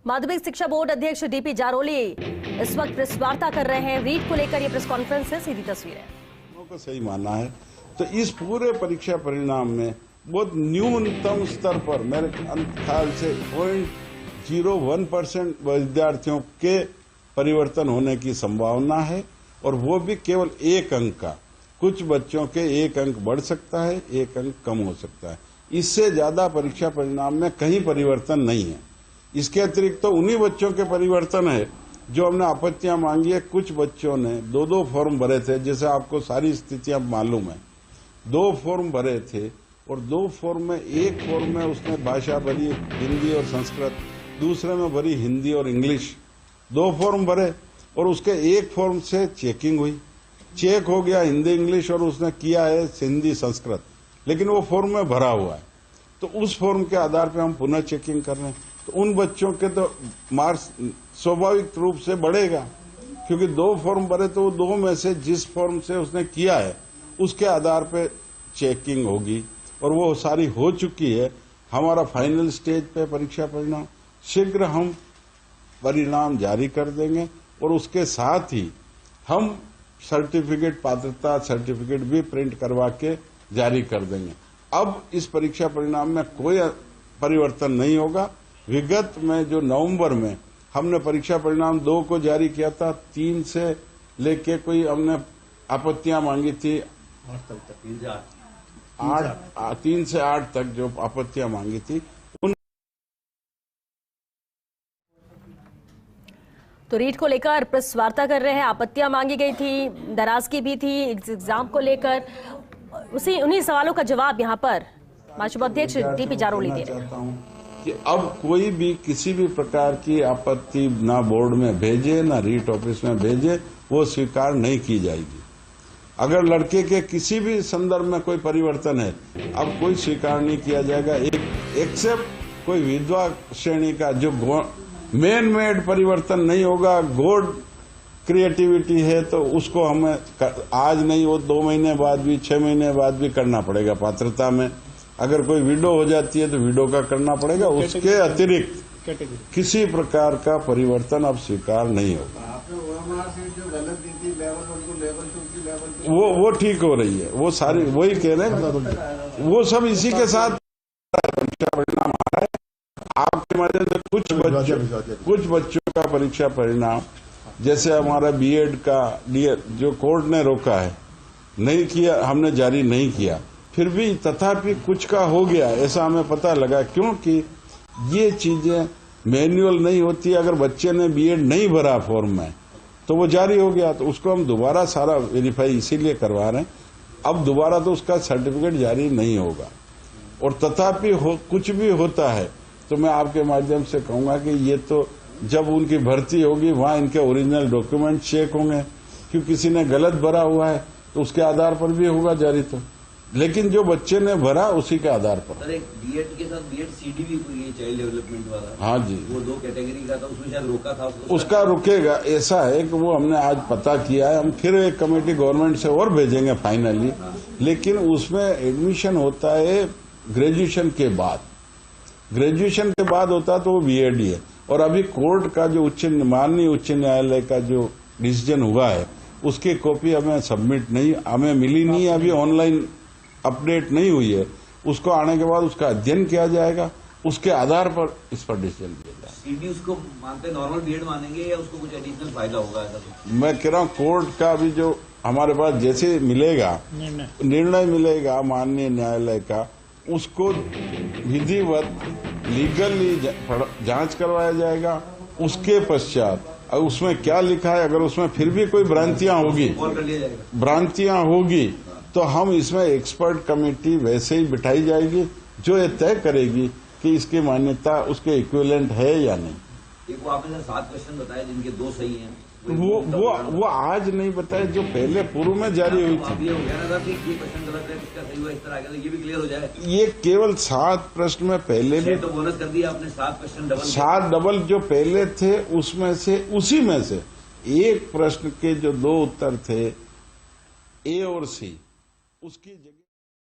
माध्यमिक शिक्षा बोर्ड अध्यक्ष डीपी जारोली इस वक्त प्रेस वार्ता कर रहे हैं। रीट को लेकर ये प्रेस कॉन्फ्रेंस है, सीधी तस्वीरें को सही माना है तो इस पूरे परीक्षा परिणाम में बहुत न्यूनतम स्तर पर मेरे ख्याल से 0.01% विद्यार्थियों के परिवर्तन होने की संभावना है, और वो भी केवल एक अंक का। कुछ बच्चों के एक अंक बढ़ सकता है, एक अंक कम हो सकता है, इससे ज्यादा परीक्षा परिणाम में कहीं परिवर्तन नहीं है। इसके अतिरिक्त तो उन्हीं बच्चों के परिवर्तन है जो हमने आपत्तियां मांगी है। कुछ बच्चों ने दो फॉर्म भरे थे, जैसे आपको सारी स्थितियां मालूम है। 2 फॉर्म भरे थे और 2 फॉर्म में एक फॉर्म में उसने भाषा भरी हिंदी और संस्कृत, दूसरे में भरी हिंदी और इंग्लिश। 2 फॉर्म भरे और उसके एक फॉर्म से चेकिंग हुई, चेक हो गया हिंदी इंग्लिश और उसने किया है हिंदी संस्कृत, लेकिन वो फॉर्म में भरा हुआ है। तो उस फॉर्म के आधार पर हम पुनः चेकिंग कर रहे हैं। तो उन बच्चों के तो मार्क्स स्वाभाविक रूप से बढ़ेगा, क्योंकि 2 फॉर्म भरे तो 2 में से जिस फॉर्म से उसने किया है उसके आधार पे चेकिंग होगी, और वो सारी हो चुकी है। हमारा फाइनल स्टेज पे परीक्षा परिणाम शीघ्र हम परिणाम जारी कर देंगे, और उसके साथ ही हम सर्टिफिकेट, पात्रता सर्टिफिकेट भी प्रिंट करवा के जारी कर देंगे। अब इस परीक्षा परिणाम में कोई परिवर्तन नहीं होगा। विगत में जो नवंबर में हमने परीक्षा परिणाम 2 को जारी किया था, 3 से लेके कोई हमने आपत्तियां मांगी थी 3 से 8 तक जो आपत्तियां मांगी थी उन। तो रीट को लेकर प्रेस वार्ता कर रहे हैं। आपत्तियां मांगी गई थी, नाराजगी भी थी एग्जाम को लेकर, उन्हीं सवालों का जवाब यहां पर माननीय अध्यक्ष डीपी जारोली दे रहे हैं कि अब कोई भी किसी भी प्रकार की आपत्ति ना बोर्ड में भेजे ना रीट ऑफिस में भेजे, वो स्वीकार नहीं की जाएगी। अगर लड़के के किसी भी संदर्भ में कोई परिवर्तन है, अब कोई स्वीकार नहीं किया जाएगा, एक्सेप्ट कोई विधवा श्रेणी का जो मैन मेड परिवर्तन नहीं होगा। गॉड क्रिएटिविटी है तो उसको हमें आज नहीं, वो 2 महीने बाद भी 6 महीने बाद भी करना पड़ेगा पात्रता में। अगर कोई विडो हो जाती है तो विडो का करना पड़ेगा। उसके अतिरिक्त किसी प्रकार का परिवर्तन अब स्वीकार नहीं होगा। वो ठीक हो रही है, वो सारी वही कह रहे हैं, वो सब इसी के साथ परीक्षा परिणाम आ रहा है। आपके माध्यम से कुछ बच्चों का परीक्षा परिणाम, जैसे हमारा बीएड का जो कोर्ट ने रोका है, नहीं किया, हमने जारी नहीं किया, फिर भी तथापि कुछ का हो गया ऐसा हमें पता लगा, क्योंकि ये चीजें मैनुअल नहीं होती। अगर बच्चे ने बीएड नहीं भरा फॉर्म में तो वो जारी हो गया, तो उसको हम दोबारा सारा वेरीफाई इसीलिए करवा रहे हैं। अब दोबारा तो उसका सर्टिफिकेट जारी नहीं होगा। और तथापि कुछ भी होता है तो मैं आपके माध्यम से कहूंगा कि ये तो जब उनकी भर्ती होगी वहां इनके ओरिजिनल डॉक्यूमेंट चेक होंगे, क्योंकि किसी ने गलत भरा हुआ है तो उसके आधार पर भी होगा जारी। तो लेकिन जो बच्चे ने भरा उसी के आधार पर। सर, एक बीएड के साथ बीएड सीडी भी कोई चाइल्ड डेवलपमेंट वाला, हाँ जी, वो 2 कैटेगरी का था, उसमें शायद रोका था। उसका रुकेगा, ऐसा है कि वो हमने आज पता किया है। हम फिर एक कमेटी गवर्नमेंट से और भेजेंगे फाइनली, लेकिन उसमें एडमिशन होता है ग्रेजुएशन के बाद। ग्रेजुएशन के बाद होता तो वो बीएड ही है। और अभी कोर्ट का जो माननीय उच्च न्यायालय का जो डिसीजन हुआ है उसकी कॉपी हमें सबमिट नहीं, हमें मिली नहीं, अभी ऑनलाइन अपडेट नहीं हुई है। उसको आने के बाद उसका अध्ययन किया जाएगा, उसके आधार पर इस पर डिसीजन लिया जाएगा। सीडी उसको मानते नॉर्मल बीएड मानेंगे या उसको कुछ एडिशनल फायदा होगा ऐसा? मैं कह रहा हूँ कोर्ट का अभी जो हमारे पास जैसे मिलेगा निर्णय मिलेगा माननीय न्यायालय का, उसको विधिवत लीगली जांच करवाया जाएगा। उसके पश्चात उसमें क्या लिखा है, अगर उसमें फिर भी कोई भ्रांतियां होगी तो हम इसमें एक्सपर्ट कमेटी वैसे ही बिठाई जाएगी जो ये तय करेगी कि इसकी मान्यता उसके इक्विवेलेंट है या नहीं। एक वो आपने 7 क्वेश्चन बताए जिनके 2 सही हैं, वो आज नहीं बताए, जो पहले पूर्व में जारी हुई थी। ये हो गया ना कि ये क्वेश्चन गलत है, इसका सही हुआ, इस तरह आगे ये भी क्लियर हो जाए। ये केवल 7 प्रश्न में पहले भी तो बोनस कर दिया आपने, 7 क्वेश्चन डबल, 7 डबल जो पहले थे उसमें से उसी में से एक प्रश्न के जो 2 उत्तर थे ए और सी, उसकी जगह